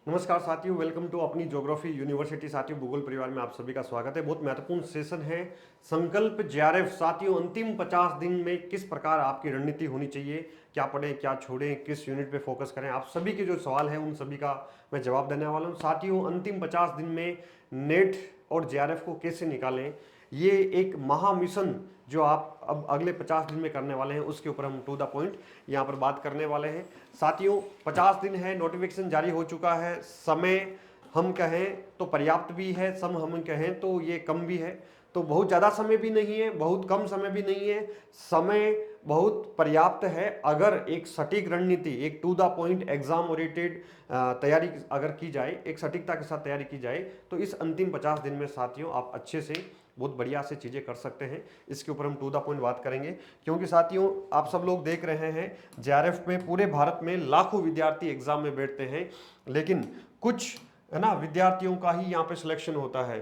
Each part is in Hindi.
नमस्कार साथियों, वेलकम टू अपनी ज्योग्राफी यूनिवर्सिटी। साथियों, भूगोल परिवार में आप सभी का स्वागत है। बहुत महत्वपूर्ण सेशन है संकल्प जेआरएफ। साथियों, अंतिम 50 दिन में किस प्रकार आपकी रणनीति होनी चाहिए, क्या पढ़ें क्या छोड़ें, किस यूनिट पे फोकस करें, आप सभी के जो सवाल हैं उन सभी का मैं जवाब देने वाला हूं। साथियों, अंतिम 50 दिन में नेट और जेआरएफ को कैसे निकालें, ये एक महा मिशन जो आप अब अगले 50 दिन में करने वाले हैं, उसके ऊपर हम टू द पॉइंट यहाँ पर बात करने वाले हैं। साथियों, 50 दिन है, नोटिफिकेशन जारी हो चुका है। समय हम कहें तो पर्याप्त भी है, सम हम कहें तो ये कम भी है। तो बहुत ज़्यादा समय भी नहीं है, बहुत कम समय भी नहीं है, समय बहुत पर्याप्त है। अगर एक सटीक रणनीति, एक to the point exam oriented तैयारी अगर की जाए, एक सटीकता के साथ तैयारी की जाए, तो इस अंतिम 50 दिन में साथियों आप अच्छे से बहुत बढ़िया से चीज़ें कर सकते हैं। इसके ऊपर हम टू द पॉइंट बात करेंगे, क्योंकि साथियों आप सब लोग देख रहे हैं जेआरएफ में पूरे भारत में लाखों विद्यार्थी एग्जाम में बैठते हैं, लेकिन कुछ है ना विद्यार्थियों का ही यहाँ पे सिलेक्शन होता है।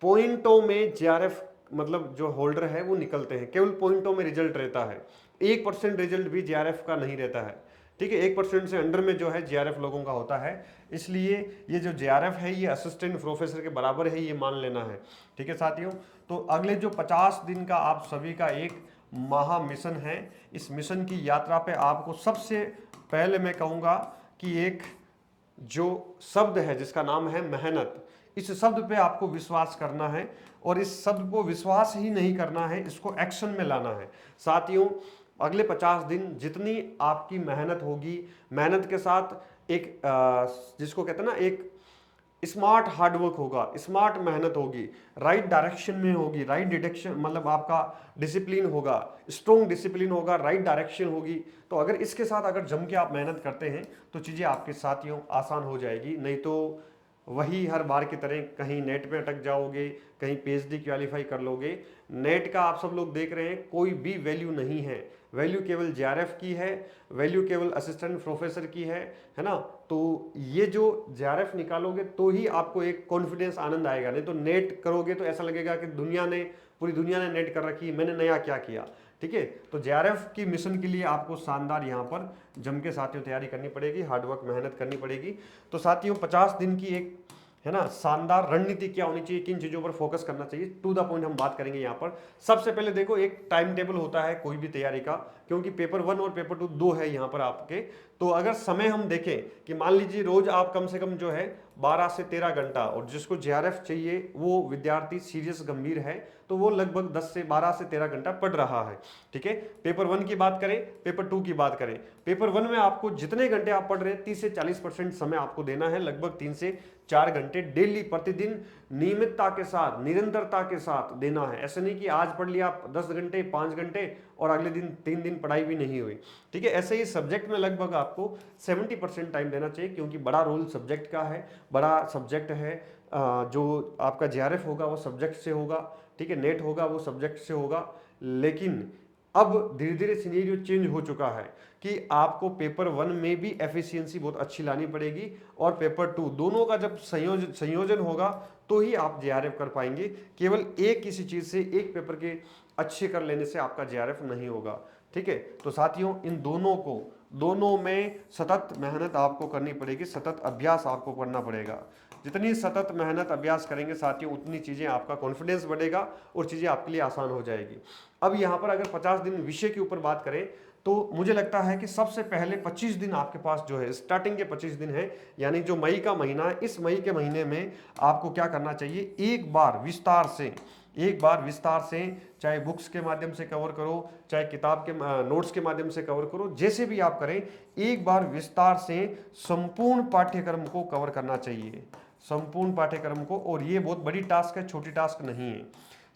पॉइंटों में जेआरएफ मतलब जो होल्डर है वो निकलते हैं, केवल पॉइंटों में रिजल्ट रहता है। 1% रिजल्ट भी जेआरएफ का नहीं रहता है। ठीक है, 1% से अंडर में जो है जेआरएफ लोगों का होता है। इसलिए ये जो जेआरएफ है ये असिस्टेंट प्रोफेसर के बराबर है, ये मान लेना है। ठीक है साथियों, तो अगले जो 50 दिन का आप सभी का एक महा मिशन है। इस मिशन की यात्रा पे आपको सबसे पहले मैं कहूँगा कि एक जो शब्द है जिसका नाम है मेहनत, इस शब्द पे आपको विश्वास करना है। और इस शब्द को विश्वास ही नहीं करना है, इसको एक्शन में लाना है। साथियों, अगले 50 दिन जितनी आपकी मेहनत होगी, मेहनत के साथ एक जिसको कहते हैं ना, एक स्मार्ट हार्डवर्क होगा, स्मार्ट मेहनत होगी, राइट डायरेक्शन में होगी, राइट डिटेक्शन मतलब आपका डिसिप्लिन होगा, स्ट्रॉन्ग डिसिप्लिन होगा, राइट डायरेक्शन होगी। तो अगर इसके साथ अगर जम के आप मेहनत करते हैं तो चीज़ें आपके साथियों आसान हो जाएगी। नहीं तो वही हर बार की तरह कहीं नेट में अटक जाओगे, कहीं पीएचडी क्वालिफाई कर लोगे। नेट का आप सब लोग देख रहे हैं कोई भी वैल्यू नहीं है, वैल्यू केवल जेआरएफ की है, वैल्यू केवल असिस्टेंट प्रोफेसर की है ना। तो ये जो जेआरएफ निकालोगे तो ही आपको एक कॉन्फिडेंस आनंद आएगा, नहीं तो नेट करोगे तो ऐसा लगेगा कि पूरी दुनिया ने नेट कर रखी, मैंने नया क्या किया। ठीक है, तो जेआरएफ की मिशन के लिए आपको शानदार यहाँ पर जम के साथियों तैयारी करनी पड़ेगी, हार्डवर्क मेहनत करनी पड़ेगी। तो साथियों 50 दिन की एक है ना शानदार रणनीति क्या होनी चाहिए, किन चीज़ों पर फोकस करना चाहिए, टू द पॉइंट हम बात करेंगे यहाँ पर। सबसे पहले देखो, एक टाइम टेबल होता है कोई भी तैयारी का, क्योंकि पेपर 1 और पेपर 2 दो है यहाँ पर आपके। तो अगर समय हम देखें कि मान लीजिए रोज आप कम से कम जो है 12 से 13 घंटा, और जिसको जेआरएफ चाहिए वो विद्यार्थी सीरियस गंभीर है तो वो लगभग 12 से 13 घंटा पढ़ रहा है। ठीक है, पेपर 1 की बात करें, पेपर 2 की बात करें, पेपर 1 में आपको जितने घंटे आप पढ़ रहे हैं 30 से 40% समय आपको देना है, लगभग 3 से 4 घंटे डेली, प्रतिदिन नियमितता के साथ, निरंतरता के साथ देना है। ऐसे नहीं कि आज पढ़ लिया 10 घंटे 5 घंटे और अगले दिन 3 दिन पढ़ाई भी नहीं हुई। ठीक है, ऐसे ही सब्जेक्ट में लगभग आपको 70% टाइम देना चाहिए, क्योंकि बड़ा रोल सब्जेक्ट का है, बड़ा सब्जेक्ट है। जो आपका जेआरएफ होगा वो सब्जेक्ट से होगा, ठीक है, नेट होगा वो सब्जेक्ट से होगा। लेकिन अब धीरे धीरे सिनेरियो चेंज हो चुका है कि आपको पेपर 1 में भी एफिशिएंसी बहुत अच्छी लानी पड़ेगी, और पेपर 2 दोनों का जब संयोजन होगा तो ही आप जेआरएफ कर पाएंगे। केवल एक किसी चीज़ से, एक पेपर के अच्छे कर लेने से आपका जेआरएफ नहीं होगा। ठीक है, तो साथियों इन दोनों में सतत मेहनत आपको करनी पड़ेगी, सतत अभ्यास आपको करना पड़ेगा। जितनी सतत मेहनत अभ्यास करेंगे साथियों, उतनी चीज़ें आपका कॉन्फिडेंस बढ़ेगा और चीज़ें आपके लिए आसान हो जाएगी। अब यहाँ पर अगर 50 दिन विषय के ऊपर बात करें तो मुझे लगता है कि सबसे पहले 25 दिन आपके पास जो है, स्टार्टिंग के 25 दिन है, यानी जो मई का महीना है, इस मई के महीने में आपको क्या करना चाहिए, एक बार विस्तार से चाहे बुक्स के माध्यम से कवर करो, चाहे किताब के नोट्स के माध्यम से कवर करो, जैसे भी आप करें, एक बार विस्तार से संपूर्ण पाठ्यक्रम को कवर करना चाहिए, संपूर्ण पाठ्यक्रम को। और ये बहुत बड़ी टास्क है, छोटी टास्क नहीं है।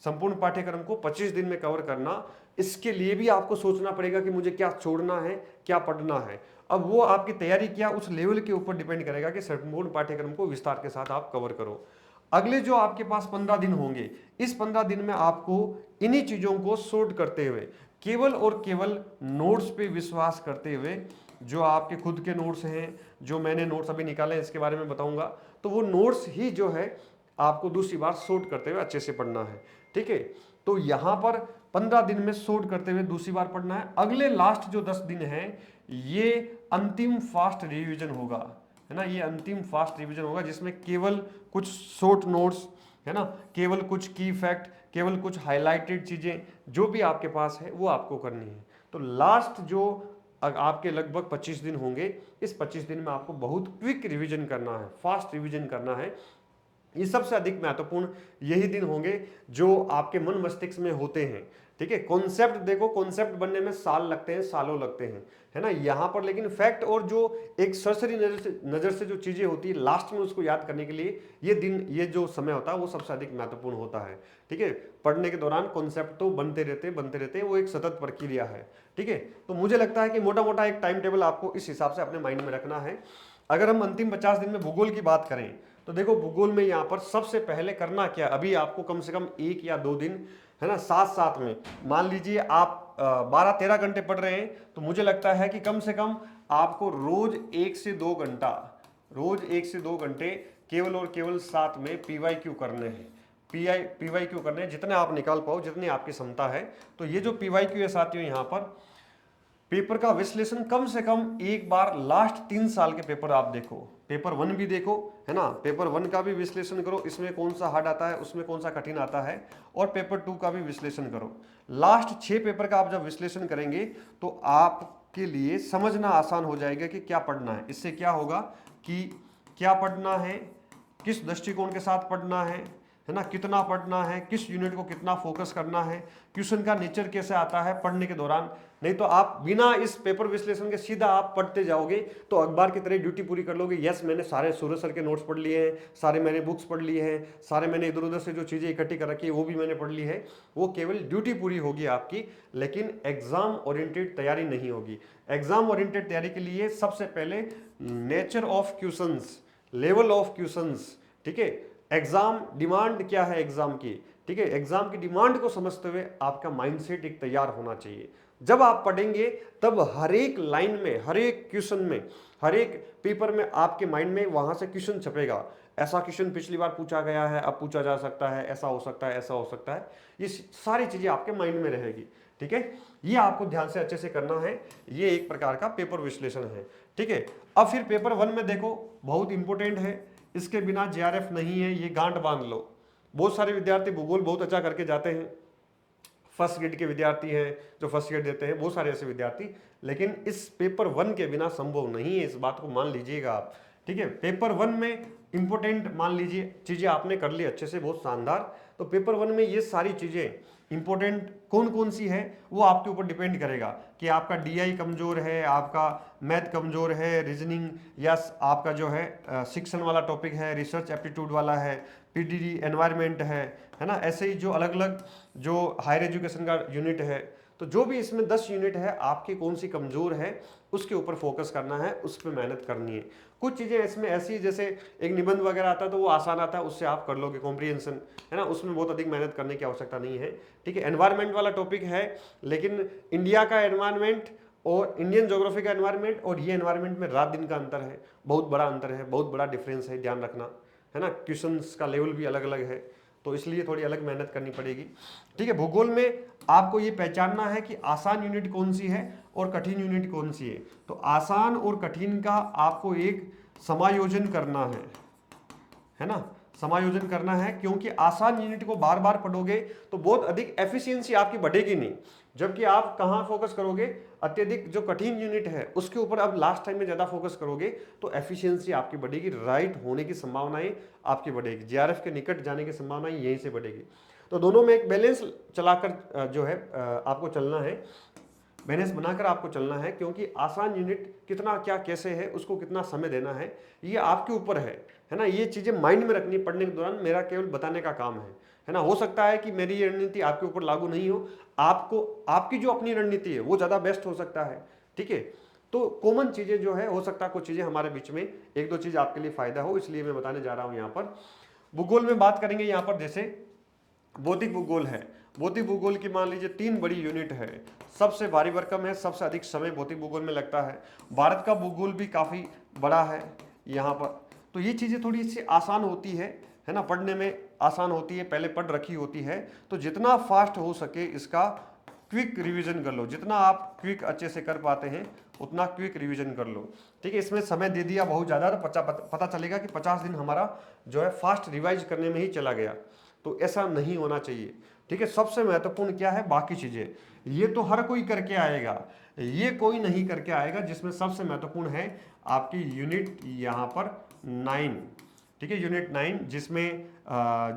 संपूर्ण पाठ्यक्रम को 25 दिन में कवर करना, इसके लिए भी आपको सोचना पड़ेगा कि मुझे क्या छोड़ना है, क्या पढ़ना है। अब वो आपकी तैयारी क्या उस लेवल के ऊपर डिपेंड करेगा कि संपूर्ण पाठ्यक्रम को विस्तार के साथ आप कवर करो। अगले जो आपके पास 15 दिन होंगे, इस 15 दिन में आपको इन्हीं चीज़ों को सॉर्ट करते हुए, केवल और केवल नोट्स पे विश्वास करते हुए, जो आपके खुद के नोट्स हैं, जो मैंने नोट्स अभी निकाले हैं इसके बारे में बताऊंगा, तो वो नोट्स ही जो है आपको दूसरी बार सॉर्ट करते हुए अच्छे से पढ़ना है। ठीक है, तो यहाँ पर 15 दिन में सॉर्ट करते हुए दूसरी बार पढ़ना है। अगले लास्ट जो 10 दिन है ये अंतिम फास्ट रिवीजन होगा। है ना, ये अंतिम फास्ट रिवीजन होगा जिसमें केवल कुछ शॉर्ट नोट्स, है ना, केवल कुछ की फैक्ट, केवल कुछ हाईलाइटेड चीजें जो भी आपके पास है वो आपको करनी है। तो लास्ट जो आपके लगभग 25 दिन होंगे, इस 25 दिन में आपको बहुत क्विक रिवीजन करना है, फास्ट रिवीजन करना है। ये सबसे अधिक महत्वपूर्ण यही दिन होंगे जो आपके मन मस्तिष्क में होते हैं। ठीक है, कॉन्सेप्ट देखो, कॉन्सेप्ट बनने में साल लगते हैं, सालों लगते हैं, है ना, यहाँ पर लेकिन फैक्ट और जो एक सरसरी नजर से जो चीजें होती है लास्ट में उसको याद करने के लिए ये दिन, ये जो समय होता है वो सबसे अधिक महत्वपूर्ण होता है। ठीक है, पढ़ने के दौरान कॉन्सेप्ट तो बनते रहते हैं, वो एक सतत प्रक्रिया है। ठीक है, तो मुझे लगता है कि मोटा मोटा एक टाइम टेबल आपको इस हिसाब से अपने माइंड में रखना है। अगर हम अंतिम 50 दिन में भूगोल की बात करें तो देखो, भूगोल में यहाँ पर सबसे पहले करना क्या, अभी आपको कम से कम 1 या 2 दिन, है ना, साथ साथ में मान लीजिए आप 12-13 घंटे पढ़ रहे हैं, तो मुझे लगता है कि कम से कम आपको रोज 1 से 2 घंटा, रोज 1 से 2 घंटे केवल और केवल साथ में PYQ करने हैं। PYQ करने हैं, जितने आप निकाल पाओ, जितनी आपकी क्षमता है। तो ये जो PYQ है साथियों, यहाँ पर पेपर का विश्लेषण कम से कम एक बार लास्ट 3 साल के पेपर आप देखो, पेपर 1 भी देखो, है ना, पेपर 1 का भी विश्लेषण करो, इसमें कौन सा हार्ड आता है, उसमें कौन सा कठिन आता है, और पेपर 2 का भी विश्लेषण करो। लास्ट 6 पेपर का आप जब विश्लेषण करेंगे तो आपके लिए समझना आसान हो जाएगा कि क्या पढ़ना है। इससे क्या होगा कि क्या पढ़ना है, किस दृष्टिकोण के साथ पढ़ना है ना, कितना पढ़ना है, किस यूनिट को कितना फोकस करना है, क्वेश्चन का नेचर कैसे आता है पढ़ने के दौरान। नहीं तो आप बिना इस पेपर विश्लेषण के सीधा आप पढ़ते जाओगे तो अखबार की तरह ड्यूटी पूरी कर लोगे। यस, मैंने सारे सूरज सर के नोट्स पढ़ लिए हैं, सारे मैंने बुक्स पढ़ लिए हैं, सारे मैंने इधर उधर से जो चीज़ें इकट्ठी कर रखी है वो भी मैंने पढ़ ली है। वो केवल ड्यूटी पूरी होगी आपकी, लेकिन एग्जाम ओरिएंटेड तैयारी नहीं होगी। एग्जाम ओरिएंटेड तैयारी के लिए सबसे पहले nature of questions, level of questions, ठीक है, एग्जाम डिमांड क्या है एग्जाम की, ठीक है, एग्जाम की डिमांड को समझते हुए आपका माइंडसेट एक तैयार होना चाहिए। जब आप पढ़ेंगे तब हर एक लाइन में, हर एक क्वेश्चन में, हर एक पेपर में आपके माइंड में वहां से क्वेश्चन छपेगा। ऐसा क्वेश्चन पिछली बार पूछा गया है, अब पूछा जा सकता है, ऐसा हो सकता है, ऐसा हो सकता है, ये सारी चीजें आपके माइंड में रहेगी। ठीक है, ये आपको ध्यान से अच्छे से करना है। ये एक प्रकार का पेपर विश्लेषण है। ठीक है, अब फिर पेपर 1 में देखो, बहुत इंपॉर्टेंट है, इसके बिना JRF नहीं है, ये गांठ बांध लो। बहुत सारे विद्यार्थी भूगोल बहुत अच्छा करके जाते हैं, फर्स्ट ग्रेड के विद्यार्थी हैं जो फर्स्ट ग्रेड देते हैं, बहुत सारे ऐसे विद्यार्थी, लेकिन इस पेपर 1 के बिना संभव नहीं है, इस बात को मान लीजिएगा आप। ठीक है, पेपर 1 में इंपॉर्टेंट मान लीजिए चीजें आपने कर ली अच्छे से, बहुत शानदार। तो पेपर 1 में ये सारी चीजें इंपॉर्टेंट कौन कौन सी है वो आपके ऊपर डिपेंड करेगा कि आपका DI कमजोर है, आपका मैथ कमजोर है, रीजनिंग या आपका जो है शिक्षण वाला टॉपिक है, रिसर्च एप्टीट्यूड वाला है, PDD एनवायरनमेंट है ना, ऐसे ही जो अलग अलग जो हायर एजुकेशन का यूनिट है, तो जो भी इसमें 10 यूनिट है, आपकी कौन सी कमजोर है उसके ऊपर फोकस करना है, उस पर मेहनत करनी है। कुछ चीज़ें इसमें ऐसी, जैसे एक निबंध वगैरह आता है तो वो आसान आता है, उससे आप कर लोगे कॉम्प्रिहेंशन, है ना, उसमें बहुत अधिक मेहनत करने की आवश्यकता नहीं है। ठीक है, एनवायरनमेंट वाला टॉपिक है, लेकिन इंडिया का एनवायरनमेंट और इंडियन ज्योग्राफी का एनवायरनमेंट और ये एनवायरनमेंट में रात दिन का अंतर है, बहुत बड़ा अंतर है, बहुत बड़ा डिफरेंस है, ध्यान रखना, है ना, क्वेश्चंस का लेवल भी अलग अलग है, तो इसलिए थोड़ी अलग मेहनत करनी पड़ेगी। ठीक है, भूगोल में आपको ये पहचानना है कि आसान यूनिट कौन सी है और कठिन यूनिट कौन सी है। तो आसान और कठिन का आपको एक समायोजन करना है ना, समायोजन करना है, क्योंकि आसान यूनिट को बार बार पढ़ोगे तो बहुत अधिक एफिशिएंसी आपकी बढ़ेगी नहीं, जबकि आप कहाँ फोकस करोगे, अत्यधिक जो कठिन यूनिट है उसके ऊपर अब लास्ट टाइम में ज्यादा फोकस करोगे तो एफिशिएंसी आपकी बढ़ेगी, राइट होने की संभावनाएं आपकी बढ़ेगी, JRF के निकट जाने की संभावनाएं यहीं से बढ़ेगी। तो दोनों में एक बैलेंस चलाकर जो है आपको चलना है, बैलेंस बनाकर आपको चलना है, क्योंकि आसान यूनिट कितना क्या कैसे है, उसको कितना समय देना है, ये आपके ऊपर है ना, ये चीजें माइंड में रखनी पढ़ने के दौरान, मेरा केवल बताने का काम है ना। हो सकता है कि मेरी ये रणनीति आपके ऊपर लागू नहीं हो, आपको आपकी जो अपनी रणनीति है वो ज्यादा बेस्ट हो सकता है। ठीक है, तो कॉमन चीजें जो है, हो सकता है कुछ चीजें हमारे बीच में एक दो चीज आपके लिए फायदा हो, इसलिए मैं बताने जा रहा हूं। यहाँ पर भूगोल में बात करेंगे, यहाँ पर जैसे भौतिक भूगोल है, भौतिक भूगोल की मान लीजिए 3 बड़ी यूनिट है, सबसे भारी भरकम है, सबसे अधिक समय भौतिक भूगोल में लगता है। भारत का भूगोल भी काफी बड़ा है यहाँ पर, तो ये चीजें थोड़ी सी आसान होती है ना, पढ़ने में आसान होती है, पहले पढ़ रखी होती है, तो जितना फास्ट हो सके इसका क्विक रिवीजन कर लो, जितना आप क्विक अच्छे से कर पाते हैं उतना क्विक रिवीजन कर लो। ठीक है, इसमें समय दे दिया बहुत ज़्यादा तो पता चलेगा कि 50 दिन हमारा जो है फास्ट रिवाइज करने में ही चला गया, तो ऐसा नहीं होना चाहिए। ठीक है, सबसे महत्वपूर्ण क्या है, बाकी चीज़ें ये तो हर कोई करके आएगा, ये कोई नहीं करके आएगा। जिसमें सबसे महत्वपूर्ण है आपकी यूनिट यहाँ पर 9। ठीक है, यूनिट 9 जिसमें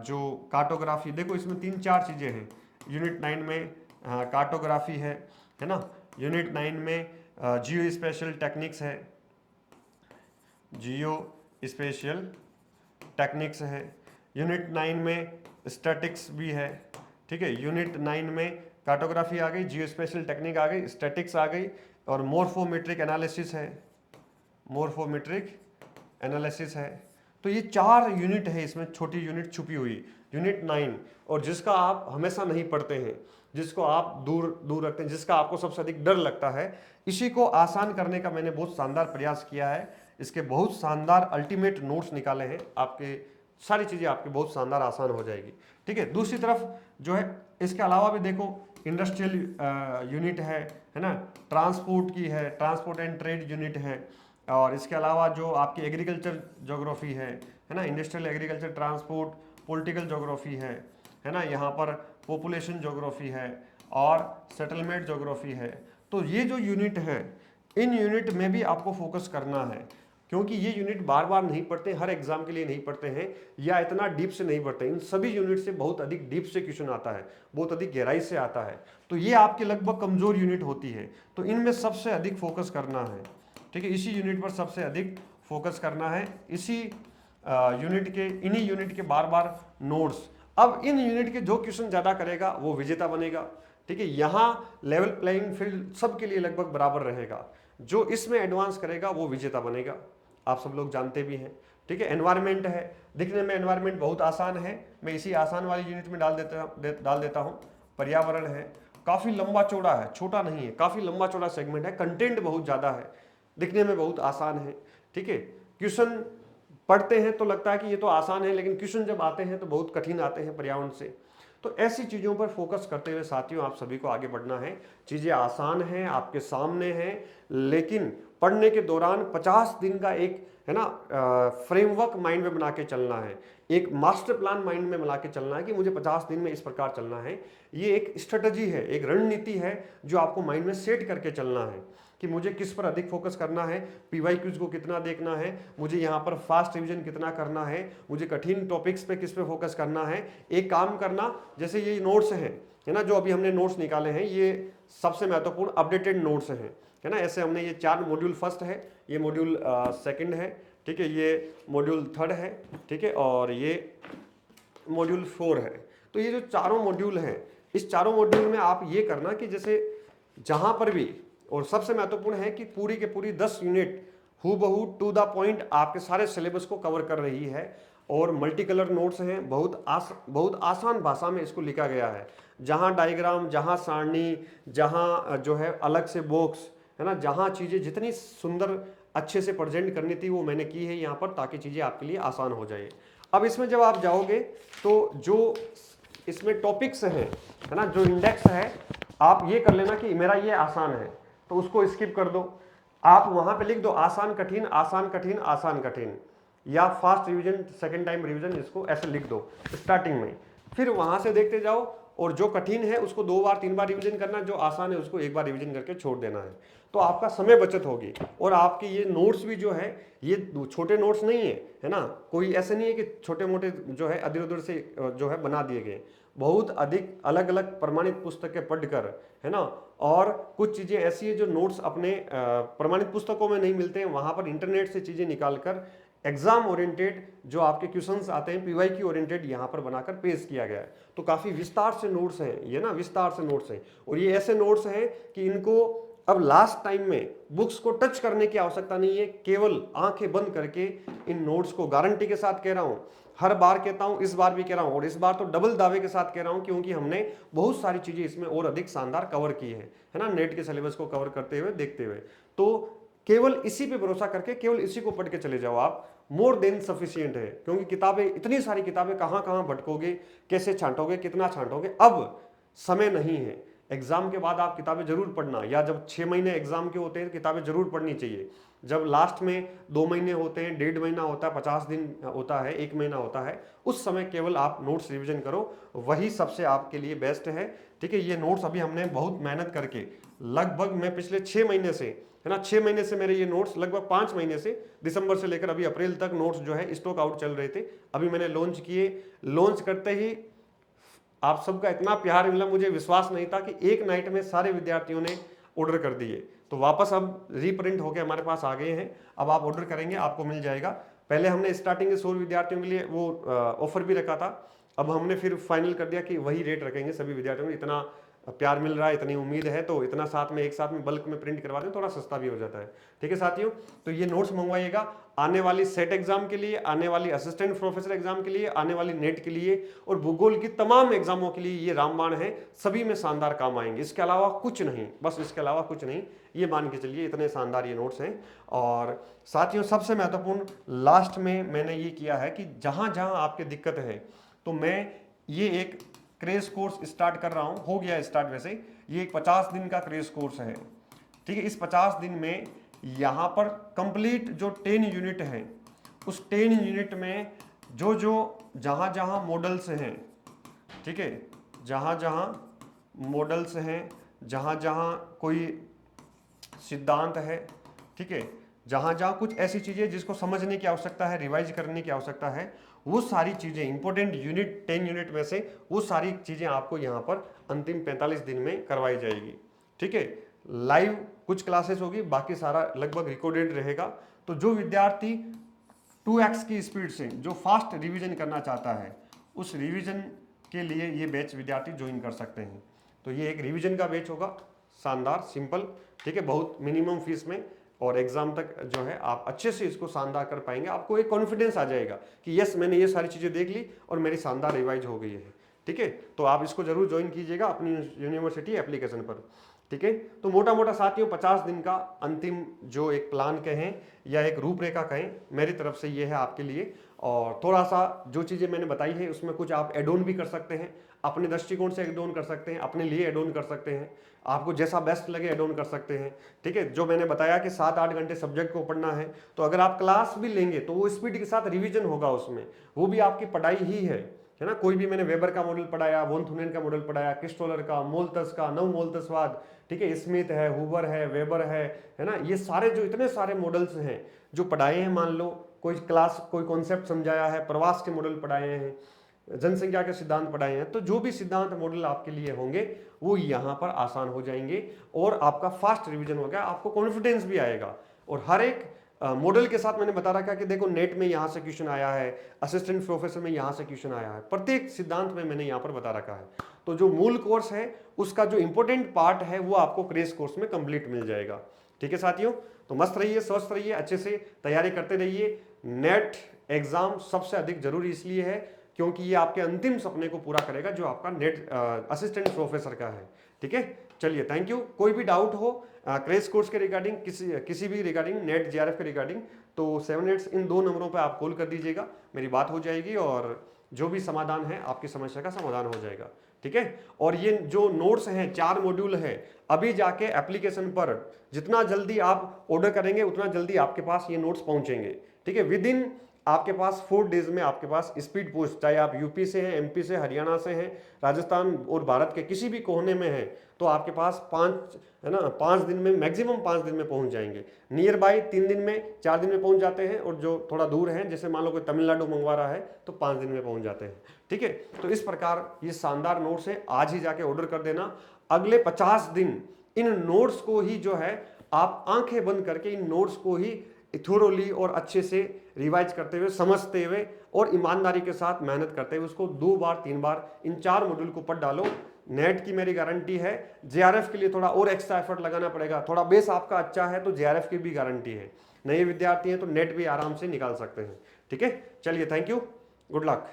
जो कार्टोग्राफी, देखो इसमें 3-4 चीज़ें हैं। यूनिट 9 में कार्टोग्राफी है ना। यूनिट 9 में जियो स्पेशल टेक्निक्स है, जियो स्पेशल टेक्निक्स है। यूनिट 9 में स्टैटिक्स भी है। ठीक है, यूनिट 9 में कार्टोग्राफी आ गई, जियो स्पेशल टेक्निक आ गई, स्टैटिक्स आ गई, और मोर्फोमेट्रिक एनालिसिस है, मोर्फोमेट्रिक एनालिसिस है। तो ये 4 यूनिट है, इसमें छोटी यूनिट छुपी हुई, यूनिट 9, और जिसका आप हमेशा नहीं पढ़ते हैं, जिसको आप दूर दूर रखते हैं, जिसका आपको सबसे अधिक डर लगता है, इसी को आसान करने का मैंने बहुत शानदार प्रयास किया है। इसके बहुत शानदार अल्टीमेट नोट्स निकाले हैं, आपके सारी चीज़ें आपकी बहुत शानदार आसान हो जाएगी। ठीक है, दूसरी तरफ जो है इसके अलावा भी देखो इंडस्ट्रियल यूनिट है ना, ट्रांसपोर्ट की है, ट्रांसपोर्ट एंड ट्रेड यूनिट है, और इसके अलावा जो आपकी एग्रीकल्चर ज्योग्राफी है ना, industrial agriculture transport, political geography है ना, यहाँ पर पॉपुलेशन ज्योग्राफी है और सेटलमेंट ज्योग्राफी है। तो ये जो यूनिट है, इन यूनिट में भी आपको फोकस करना है, क्योंकि ये यूनिट बार बार नहीं पढ़ते, हर एग्जाम के लिए नहीं पढ़ते हैं, या इतना डीप से नहीं पढ़ते। इन सभी यूनिट से बहुत अधिक डीप से क्वेश्चन आता है, बहुत अधिक गहराई से आता है, तो ये आपके लगभग कमजोर यूनिट होती है। तो इनमें सबसे अधिक फोकस करना है। ठीक है, इसी यूनिट पर सबसे अधिक फोकस करना है, इसी यूनिट के, इन्हीं यूनिट के बार बार नोट्स। अब इन यूनिट के जो क्वेश्चन ज़्यादा करेगा वो विजेता बनेगा। ठीक है, यहाँ लेवल प्लेइंग फील्ड सबके लिए लगभग बराबर रहेगा, जो इसमें एडवांस करेगा वो विजेता बनेगा, आप सब लोग जानते भी हैं। ठीक है, एनवायरनमेंट है, दिखने में एनवायरनमेंट बहुत आसान है, मैं इसी आसान वाली यूनिट में डाल देता हूँ। पर्यावरण है, काफ़ी लंबा चौड़ा है, छोटा नहीं है, काफ़ी लंबा चौड़ा सेगमेंट है, कंटेंट बहुत ज़्यादा है, दिखने में बहुत आसान है। ठीक है, क्वेश्चन पढ़ते हैं तो लगता है कि ये तो आसान है, लेकिन क्वेश्चन जब आते हैं तो बहुत कठिन आते हैं पर्यावरण से। तो ऐसी चीज़ों पर फोकस करते हुए साथियों आप सभी को आगे बढ़ना है। चीज़ें आसान हैं, आपके सामने हैं, लेकिन पढ़ने के दौरान 50 दिन का एक है ना फ्रेमवर्क माइंड में बना के चलना है, एक मास्टर प्लान माइंड में बना के चलना है कि मुझे 50 दिन में इस प्रकार चलना है। ये एक स्ट्रेटजी है, एक रणनीति है जो आपको माइंड में सेट करके चलना है कि मुझे किस पर अधिक फोकस करना है, पीवाईक्यूज को कितना देखना है, मुझे यहाँ पर फास्ट रिवीजन कितना करना है, मुझे कठिन टॉपिक्स पे किस पे फोकस करना है। एक काम करना, जैसे ये नोट्स हैं है ना, जो अभी हमने नोट्स निकाले हैं, ये सबसे महत्वपूर्ण अपडेटेड नोट्स हैं है ना। ऐसे हमने ये 4 मॉड्यूल फर्स्ट है, ये मॉड्यूल सेकंड है, ठीक है, ये मॉड्यूल थर्ड है, ठीक है, और ये मॉड्यूल 4 है। तो ये जो चारों मॉड्यूल हैं, इस चारों मॉड्यूल में आप ये करना कि जैसे जहाँ पर भी, और सबसे महत्वपूर्ण है कि पूरी के पूरी 10 यूनिट हूबहू टू द पॉइंट आपके सारे सिलेबस को कवर कर रही है, और मल्टी कलर नोट्स हैं, बहुत आसान भाषा में इसको लिखा गया है, जहाँ डायग्राम, जहाँ सारणी, जहाँ जो है अलग से बॉक्स है ना, जहाँ चीज़ें जितनी सुंदर अच्छे से प्रेजेंट करनी थी वो मैंने की है यहाँ पर, ताकि चीज़ें आपके लिए आसान हो जाए। अब इसमें जब आप जाओगे तो जो इसमें टॉपिक्स हैं है ना, जो इंडेक्स है, आप ये कर लेना कि मेरा ये आसान है तो उसको स्किप कर दो, आप वहाँ पे लिख दो आसान कठिन, आसान कठिन, आसान कठिन, या fast revision, second time revision, इसको ऐसे लिख दो स्टार्टिंग में। फिर वहाँ से देखते जाओ, और जो कठिन है उसको 2 बार 3 बार रिवीजन करना, जो आसान है उसको 1 बार रिवीजन करके छोड़ देना है। तो आपका समय बचत होगी, और आपकी ये नोट्स भी जो है, ये छोटे नोट्स नहीं है ना, कोई ऐसे नहीं है कि छोटे मोटे जो है इधर उधर से जो है बना दिए गए, बहुत अधिक अलग अलग प्रमाणित पुस्तकें पढ़कर है ना, और कुछ चीज़ें ऐसी है जो नोट्स अपने प्रमाणित पुस्तकों में नहीं मिलते हैं, वहाँ पर इंटरनेट से चीज़ें निकाल कर एग्जाम ओरिएंटेड जो आपके क्वेश्चंस आते हैं पीवाईक्यू ओरिएंटेड यहाँ पर बनाकर पेश किया गया है। तो काफ़ी विस्तार से नोट्स हैं ये ना, विस्तार से नोट्स हैं, और ये ऐसे नोट्स हैं कि इनको अब लास्ट टाइम में बुक्स को टच करने की आवश्यकता नहीं है, केवल आंखें बंद करके इन नोट्स को, गारंटी के साथ कह रहा हूँ, हर बार कहता हूँ, इस बार भी कह रहा हूँ, और इस बार तो डबल दावे के साथ कह रहा हूँ, क्योंकि हमने बहुत सारी चीज़ें इसमें और अधिक शानदार कवर की है ना, नेट के सिलेबस को कवर करते हुए, देखते हुए। तो केवल इसी पे भरोसा करके केवल इसी को पढ़ के चले जाओ, आप मोर देन सफिशियंट है, क्योंकि किताबें, इतनी सारी किताबें कहाँ कहाँ भटकोगे, कैसे छांटोगे, कितना छांटोगे, अब समय नहीं है। एग्जाम के बाद आप किताबें जरूर पढ़ना, या जब 6 महीने एग्जाम के होते हैं किताबें जरूर पढ़नी चाहिए। जब लास्ट में 2 महीने होते हैं, 1.5 महीना होता है, 50 दिन होता है, 1 महीना होता है, उस समय केवल आप नोट्स रिवीजन करो, वही सबसे आपके लिए बेस्ट है। ठीक है, ये नोट्स अभी हमने बहुत मेहनत करके, लगभग मैं पिछले 6 महीने से, है ना, 6 महीने से मेरे ये नोट्स, लगभग 5 महीने से, दिसंबर से लेकर अभी अप्रैल तक नोट्स जो है स्टॉक आउट चल रहे थे, अभी मैंने लॉन्च किए। लॉन्च करते ही आप सबका इतना प्यार मिला, मुझे विश्वास नहीं था कि एक नाइट में सारे विद्यार्थियों ने ऑर्डर कर दिए। तो वापस अब रीप्रिंट होकर हमारे पास आ गए हैं, अब आप ऑर्डर करेंगे आपको मिल जाएगा। पहले हमने स्टार्टिंग के 100 विद्यार्थियों के लिए वो ऑफर भी रखा था, अब हमने फिर फाइनल कर दिया कि वही रेट रखेंगे सभी विद्यार्थियों को। इतना प्यार मिल रहा है, इतनी उम्मीद है, तो इतना साथ में एक साथ में बल्क में प्रिंट करवा दें, थोड़ा सस्ता भी हो जाता है। ठीक है साथियों, तो ये नोट्स मंगवाइएगा आने वाली सेट एग्जाम के लिए, आने वाली असिस्टेंट प्रोफेसर एग्जाम के लिए, आने वाली नेट के लिए और भूगोल की तमाम एग्जामों के लिए ये रामबाण है, सभी में शानदार काम आएंगे। इसके अलावा कुछ नहीं, बस इसके अलावा कुछ नहीं, ये मान के चलिए इतने शानदार ये नोट्स हैं। और साथियों सबसे महत्वपूर्ण लास्ट में मैंने ये किया है कि जहां जहां आपके दिक्कत है, तो मैं ये एक क्रेश कोर्स स्टार्ट कर रहा हूं, हो गया स्टार्ट वैसे, ये एक 50 दिन का क्रेश कोर्स है। ठीक है, इस 50 दिन में यहाँ पर कंप्लीट जो 10 यूनिट है, उस 10 यूनिट में जो जो जहाँ जहाँ मॉडल्स हैं, ठीक है, जहाँ जहाँ मॉडल्स हैं, जहाँ जहाँ कोई सिद्धांत है, ठीक है, जहाँ जहाँ कुछ ऐसी चीज़ें जिसको समझने की आवश्यकता है, रिवाइज करने की आवश्यकता है, वो सारी चीज़ें इंपॉर्टेंट यूनिट 10 यूनिट में से वो सारी चीज़ें आपको यहाँ पर अंतिम 45 दिन में करवाई जाएगी। ठीक है, लाइव कुछ क्लासेस होगी, बाकी सारा लगभग रिकॉर्डेड रहेगा। तो जो विद्यार्थी 2x की स्पीड से जो फास्ट रिवीजन करना चाहता है, उस रिवीजन के लिए ये बैच विद्यार्थी ज्वाइन कर सकते हैं। तो ये एक रिवीजन का बैच होगा, शानदार, सिंपल, ठीक है, बहुत मिनिमम फीस में, और एग्जाम तक जो है आप अच्छे से इसको शानदार कर पाएंगे। आपको एक कॉन्फिडेंस आ जाएगा कि यस मैंने ये सारी चीज़ें देख ली और मेरी शानदार रिवाइज हो गई है। ठीक है, तो आप इसको जरूर ज्वाइन कीजिएगा अपनी यूनिवर्सिटी एप्लीकेशन पर। ठीक है, तो मोटा मोटा साथियों 50 दिन का अंतिम जो एक प्लान कहें या एक रूपरेखा कहें, मेरी तरफ से ये है आपके लिए। और थोड़ा सा जो चीज़ें मैंने बताई है उसमें कुछ आप एड ऑन भी कर सकते हैं, अपने दृष्टिकोण से एड ऑन कर सकते हैं, अपने लिए एड ऑन कर सकते हैं, आपको जैसा बेस्ट लगे एड ऑन कर सकते हैं। ठीक है, जो मैंने बताया कि 7-8 घंटे सब्जेक्ट को पढ़ना है, तो अगर आप क्लास भी लेंगे तो वो स्पीड के साथ रिवीजन होगा, उसमें वो भी आपकी पढ़ाई ही है ना। कोई भी मैंने वेबर का मॉडल पढ़ाया, वॉन थुनेन का मॉडल पढ़ाया, क्रिस्टोलर का, मोल्तस का, नव मोल्तसवाद, ठीक है, स्मिथ है, हुबर है, वेबर है ना, ये सारे जो इतने सारे मॉडल्स हैं जो पढ़ाए हैं, मान लो कोई क्लास कोई कॉन्सेप्ट समझाया है, प्रवास के मॉडल पढ़ाए हैं, जनसंख्या के सिद्धांत पढ़ाए हैं, तो जो भी सिद्धांत मॉडल आपके लिए होंगे वो यहाँ पर आसान हो जाएंगे और आपका फास्ट रिवीजन हो गया, आपको कॉन्फिडेंस भी आएगा। और हर एक मॉडल के साथ मैंने बता रखा कि देखो नेट में यहाँ से क्वेश्चन आया है, असिस्टेंट प्रोफेसर में यहाँ से क्वेश्चन आया है, प्रत्येक सिद्धांत में मैंने यहाँ पर बता रखा है। तो जो मूल कोर्स है उसका जो इंपॉर्टेंट पार्ट है वो आपको क्रेश कोर्स में कंप्लीट मिल जाएगा। ठीक है साथियों, तो मस्त रहिए, स्वस्थ रहिए, अच्छे से तैयारी करते रहिए। नेट एग्जाम सबसे अधिक जरूरी इसलिए है क्योंकि ये आपके अंतिम सपने को पूरा करेगा जो आपका नेट असिस्टेंट प्रोफेसर का है। ठीक है, चलिए थैंक यू। कोई भी डाउट हो क्रेश कोर्स के रिगार्डिंग, किसी भी रिगार्डिंग, नेट जीआरएफ के रिगार्डिंग, तो 78 इन 2 नंबरों पे आप कॉल कर दीजिएगा, मेरी बात हो जाएगी और जो भी समाधान है आपकी समस्या का समाधान हो जाएगा। ठीक है, और ये जो नोट्स हैं 4 मॉड्यूल है, अभी जाके एप्लीकेशन पर जितना जल्दी आप ऑर्डर करेंगे उतना जल्दी आपके पास ये नोट्स पहुंचेंगे। ठीक है, विद इन आपके पास 4 डेज में आपके पास स्पीड पोस्ट, चाहे आप यूपी से हैं, एमपी से, हरियाणा से हैं, राजस्थान और भारत के किसी भी कोने में हैं, तो आपके पास 5 दिन में, मैक्सिमम 5 दिन में पहुंच जाएंगे। नियर बाय 3 दिन में, 4 दिन में पहुंच जाते हैं, और जो थोड़ा दूर है जैसे मान लो कोई तमिलनाडु मंगवा रहा है तो 5 दिन में पहुंच जाते हैं। ठीक है, तो इस प्रकार ये शानदार नोट्स है, आज ही जाके ऑर्डर कर देना। अगले 50 दिन इन नोट्स को ही जो है आप आंखें बंद करके इन नोट्स को ही थोरोली और अच्छे से रिवाइज करते हुए, समझते हुए और ईमानदारी के साथ मेहनत करते हुए उसको 2 बार 3 बार इन 4 मॉड्यूल को पढ़ डालो। नेट की मेरी गारंटी है, जेआरएफ के लिए थोड़ा और एक्स्ट्रा एफर्ट लगाना पड़ेगा, थोड़ा बेस आपका अच्छा है तो जेआरएफ की भी गारंटी है। नए विद्यार्थी हैं तो नेट भी आराम से निकाल सकते हैं। ठीक है, चलिए थैंक यू, गुड लक।